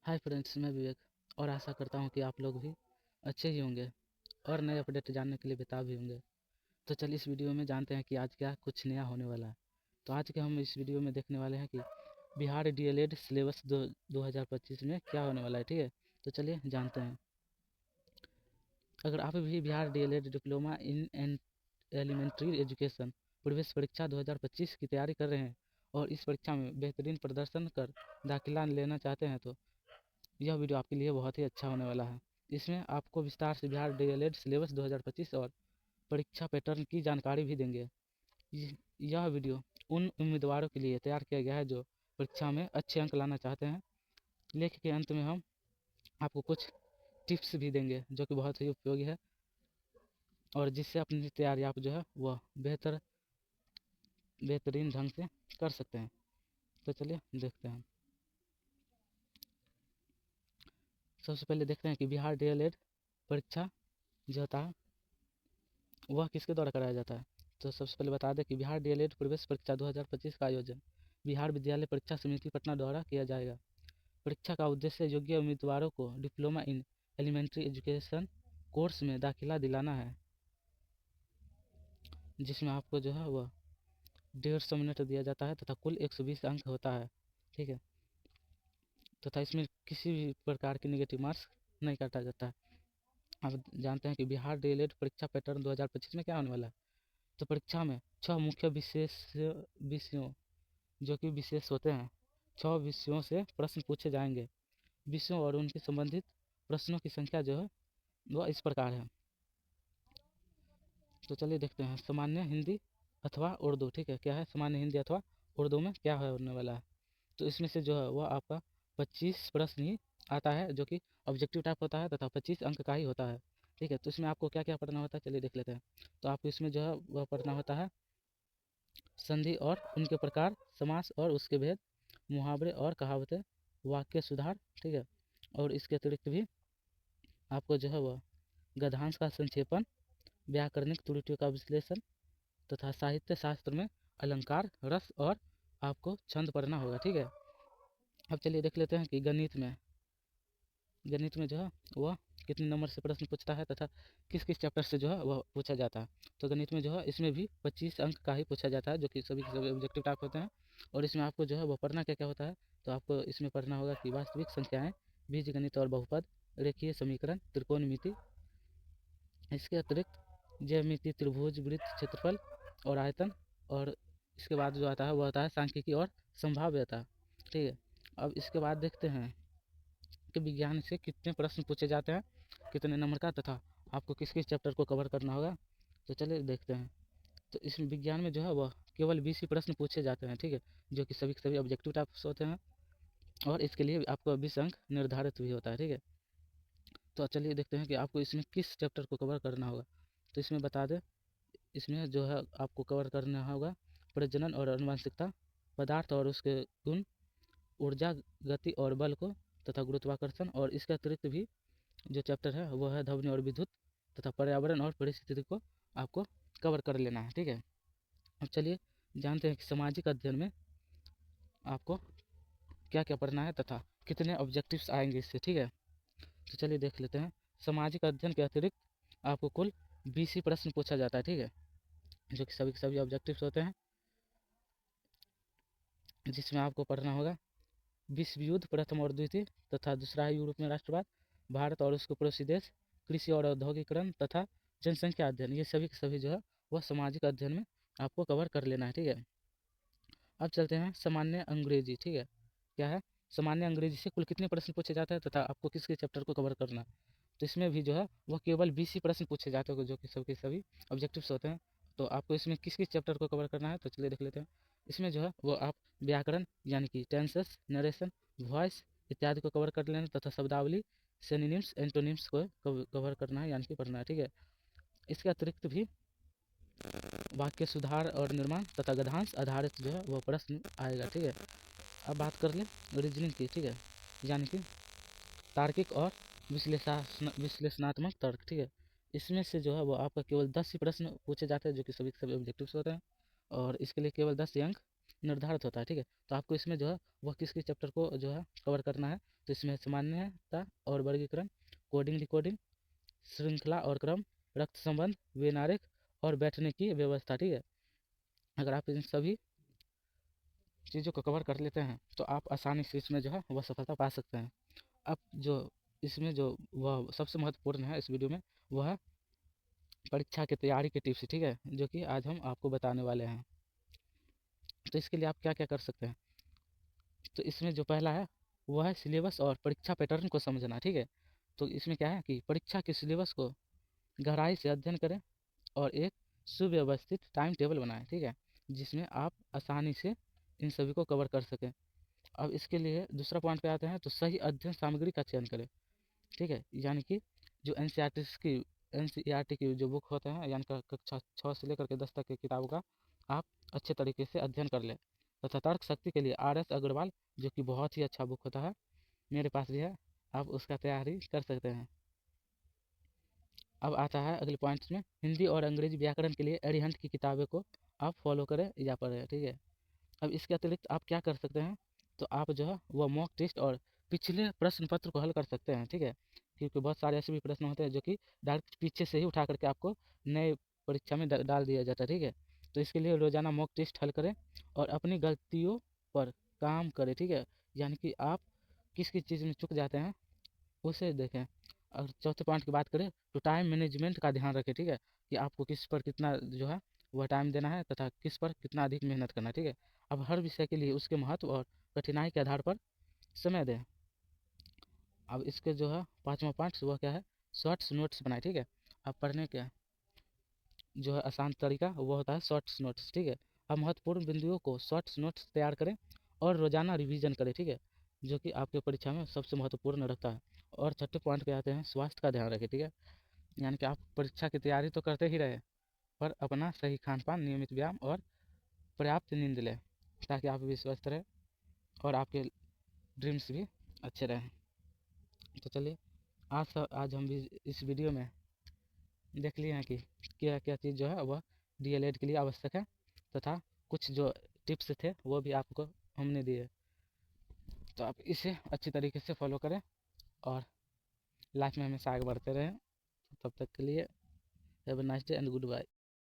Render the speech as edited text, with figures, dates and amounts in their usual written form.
Hi friends, मैं विवेक और आशा करता हूँ कि आप लोग भी अच्छे ही होंगे और नए अपडेट जानने के लिए बेताब भी होंगे। तो चलिए इस वीडियो में जानते हैं कि आज क्या कुछ नया होने वाला है। तो आज के हम इस वीडियो में देखने वाले हैं कि बिहार डीएलएड सिलेबस 2025 में क्या होने वाला है। ठीक है, तो चलिए जानते हैं। अगर आप भी Bihar D El Ed diploma in elementary education प्रवेश परीक्षा 2025 की तैयारी कर रहे हैं और इस परीक्षा में बेहतरीन प्रदर्शन कर दाखिला लेना चाहते हैं तो यह वीडियो आपके लिए बहुत ही अच्छा होने वाला है। इसमें आपको विस्तार से बिहार डीएलएड सिलेबस 2025 और परीक्षा पैटर्न की जानकारी भी देंगे। यह वीडियो उन उम्मीदवारों के लिए तैयार किया गया है जो परीक्षा में अच्छे अंक लाना चाहते हैं। लेख के अंत में हम आपको कुछ टिप्स भी देंगे जो कि बहुत ही उपयोगी है और जिससे अपनी तैयारी आप जो है वह बेहतरीन ढंग से कर सकते हैं। तो चलिए देखते हैं। सबसे पहले देखते हैं कि बिहार डीएलएड परीक्षा जो होता है वह किसके द्वारा कराया जाता है। तो सबसे पहले बता दें कि बिहार डीएलएड प्रवेश परीक्षा 2025 का आयोजन बिहार विद्यालय परीक्षा समिति पटना द्वारा किया जाएगा। परीक्षा का उद्देश्य योग्य उम्मीदवारों को diploma in elementary education course में दाखिला दिलाना है, जिसमें आपको जो है वह 150 मिनट दिया जाता है तथा कुल 120 अंक होता है। ठीक है, तथा इसमें किसी भी प्रकार की नेगेटिव मार्क्स नहीं काटा जाता है। अब जानते हैं कि बिहार डीएलएड परीक्षा पैटर्न 2025 में क्या होने वाला है। तो परीक्षा में 6 मुख्य विषयों जो कि विशेष होते हैं, 6 विषयों से प्रश्न पूछे जाएंगे। विषयों और उनके संबंधित प्रश्नों की संख्या जो है वह इस प्रकार है। तो चलिए देखते हैं। सामान्य हिंदी अथवा उर्दू। ठीक है, क्या है सामान्य हिंदी अथवा उर्दू में क्या है होने वाला है। तो इसमें से जो है वह आपका 25 प्रश्न ही आता है जो कि ऑब्जेक्टिव टाइप होता है तथा 25 अंक का ही होता है। ठीक है, तो इसमें आपको क्या क्या पढ़ना होता है चलिए देख लेते हैं। तो आपको इसमें जो है वह पढ़ना होता है संधि और उनके प्रकार, समास और उसके भेद, मुहावरे और कहावतें, वाक्य सुधार। ठीक है, और इसके अतिरिक्त भी आपको जो है वह गद्यांश का संक्षेपण, व्याकरणिक त्रुटियों का विश्लेषण तथा साहित्य शास्त्र में अलंकार, रस और आपको छंद पढ़ना होगा। ठीक है, अब चलिए देख लेते हैं कि गणित में जो है वह कितने नंबर से प्रश्न पूछता है तथा किस किस चैप्टर से जो है वह पूछा जाता है। तो गणित में जो है इसमें भी 25 अंक का ही पूछा जाता है जो कि सभी के सभी ऑब्जेक्टिव टाइप होते हैं। और इसमें आपको जो है वह पढ़ना क्या क्या होता है। तो आपको इसमें पढ़ना होगा कि वास्तविक संख्याएँ, बीजगणित और बहुपद, रेखीय समीकरण, त्रिकोणमिति। इसके अतिरिक्त ज्यामिति, त्रिभुज, वृत्त, क्षेत्रफल और आयतन। और इसके बाद जो आता है वह आता है सांख्यिकी और संभाव्यता। ठीक है, अब इसके बाद देखते हैं कि विज्ञान से कितने प्रश्न पूछे जाते हैं, कितने नंबर का, तथा आपको किस किस चैप्टर को कवर करना होगा। तो चलिए देखते हैं। तो इस विज्ञान में जो है वह केवल 20 ही प्रश्न पूछे जाते हैं। ठीक है, जो कि सभी के सभी ऑब्जेक्टिव टाइप्स होते हैं और इसके लिए आपको 20 अंक निर्धारित भी होता है। ठीक है, तो चलिए देखते हैं कि आपको इसमें किस चैप्टर को कवर करना होगा। तो इसमें बता दें, इसमें जो है आपको कवर करना होगा प्रजनन और आनुवंशिकता, पदार्थ और उसके गुण, ऊर्जा, गति और बल को तथा गुरुत्वाकर्षण। और इसके अतिरिक्त भी जो चैप्टर है वह है ध्वनि और विद्युत तथा पर्यावरण और परिस्थिति को आपको कवर कर लेना है। ठीक है, अब चलिए जानते हैं कि सामाजिक अध्ययन में आपको क्या क्या पढ़ना है तथा कितने ऑब्जेक्टिव्स आएंगे इससे। ठीक है, तो चलिए देख लेते हैं। सामाजिक अध्ययन के अतिरिक्त आपको कुल 20 ही प्रश्न पूछा जाता है। ठीक है, जो कि सभी के सभी ऑब्जेक्टिव्स होते हैं, जिसमें आपको पढ़ना होगा विश्व युद्ध प्रथम और द्वितीय तथा दूसरा है यूरोप में राष्ट्रवाद, भारत और उसके पड़ोसी देश, कृषि और औद्योगिकरण तथा जनसंख्या अध्ययन। ये सभी के सभी जो है वह सामाजिक अध्ययन में आपको कवर कर लेना है। ठीक है, अब चलते हैं सामान्य अंग्रेजी। ठीक है, क्या है सामान्य अंग्रेजी से कुल कितने प्रश्न पूछे जाते हैं तथा आपको किस किस चैप्टर को कवर करना है। तो इसमें भी जो है वह केवल 20 ही प्रश्न पूछे जाते हैं जो कि सबके सभी ऑब्जेक्टिव्स होते हैं। तो आपको इसमें किस किस चैप्टर को कवर करना है तो चलिए देख लेते हैं। इसमें जो है वो आप व्याकरण यानी कि टेंसेस, नरेशन, वॉइस इत्यादि को कवर कर लेना तथा शब्दावली, सिनोनिम्स, एंटोनिम्स को कवर करना है यानी कि पढ़ना है। ठीक है, इसके अतिरिक्त भी वाक्य सुधार और निर्माण तथा गद्यांश आधारित जो है वह प्रश्न आएगा। ठीक है, अब बात कर लें रीजनिंग की। ठीक है, यानी कि तार्किक और विश्लेषणात्मक तर्क। ठीक है, इसमें से जो है वो आपका केवल 10 ही प्रश्न पूछे जाते हैं जो कि सभी के सभी ऑब्जेक्टिव्स होते हैं और इसके लिए केवल 10 ही अंक निर्धारित होता है, ठीक है। तो आपको इसमें जो है वह किस किस चैप्टर को जो है कवर करना है। तो इसमें सामान्यता और वर्गीकरण, कोडिंग डिकोडिंग, श्रृंखला और क्रम, रक्त संबंध, वेनारिक और बैठने की व्यवस्था, ठीक है। अगर आप इन सभी चीज़ों को कवर कर लेते हैं तो आप आसानी से इसमें जो है वह सफलता पा सकते हैं। अब जो इसमें जो वह सबसे महत्वपूर्ण है इस वीडियो में, वह है परीक्षा की तैयारी के टिप्स, ठीक है, जो कि आज हम आपको बताने वाले हैं। तो इसके लिए आप क्या क्या कर सकते हैं। तो इसमें जो पहला है वह है सिलेबस और परीक्षा पैटर्न को समझना, ठीक है। तो इसमें क्या है कि परीक्षा के सिलेबस को गहराई से अध्ययन करें और एक सुव्यवस्थित टाइम टेबल बनाएं, ठीक है, जिसमें आप आसानी से इन सभी को कवर कर सकें। अब इसके लिए दूसरा पॉइंट पे आते हैं, तो सही अध्ययन सामग्री का चयन करें, ठीक है। यानी कि जो एनसीईआरटी की जो बुक होते हैं, यानी कक्षा 6 से लेकर के 10 तक की किताबों का आप अच्छे तरीके से अध्ययन कर लें। तथा तर्क शक्ति के लिए RS अग्रवाल, जो कि बहुत ही अच्छा बुक होता है, मेरे पास भी है, आप उसका तैयारी कर सकते हैं। अब आता है अगले पॉइंट्स में, हिंदी और अंग्रेजी व्याकरण के लिए एरिहंट की किताबें को आप फॉलो करें या पढ़ें, ठीक है। अब इसके अतिरिक्त आप क्या कर सकते हैं, तो आप जो है वह मॉक टेस्ट और पिछले प्रश्न पत्र को हल कर सकते हैं, ठीक है। क्योंकि बहुत सारे ऐसे भी प्रश्न होते हैं जो कि डायरेक्ट पीछे से ही उठा करके आपको नए परीक्षा में डाल दिया जाता है, ठीक है। तो इसके लिए रोजाना मॉक टेस्ट हल करें और अपनी गलतियों पर काम करें, ठीक है। यानी कि आप किस किस चीज़ में चूक जाते हैं उसे देखें। और चौथे पॉइंट की बात करें तो टाइम मैनेजमेंट का ध्यान रखें, ठीक है, कि आपको किस पर कितना जो है वह टाइम देना है तथा किस पर कितना अधिक मेहनत करना है, ठीक है। अब हर विषय के लिए उसके महत्व और कठिनाई के आधार पर समय दें। अब इसके जो है पाँचवा पॉइंट वह क्या है, शॉर्ट्स नोट्स बनाए, ठीक है। अब पढ़ने के जो है आसान तरीका वो होता है शॉर्ट्स नोट्स, ठीक है। अब महत्वपूर्ण बिंदुओं को शॉर्ट्स नोट्स तैयार करें और रोजाना रिवीजन करें, ठीक है, जो कि आपके परीक्षा में सबसे महत्वपूर्ण रखता है। और छठे पॉइंट पे आते हैं, स्वास्थ्य का ध्यान रखें, ठीक है। यानी कि आप परीक्षा की तैयारी तो करते ही रहे, पर अपना सही खान पान, नियमित व्यायाम और पर्याप्त नींद लें, ताकि आप भी स्वस्थ रहें और आपके ड्रीम्स भी अच्छे रहें। तो चलिए आज हम भी इस वीडियो में देख लिए हैं कि क्या क्या चीज़ जो है वह DLED के लिए आवश्यक है, तथा कुछ जो टिप्स थे वो भी आपको हमने दिए। तो आप इसे अच्छी तरीके से फॉलो करें और लाइफ में हमेशा आगे बढ़ते रहें। तब तक के लिए have a nice day and good bye.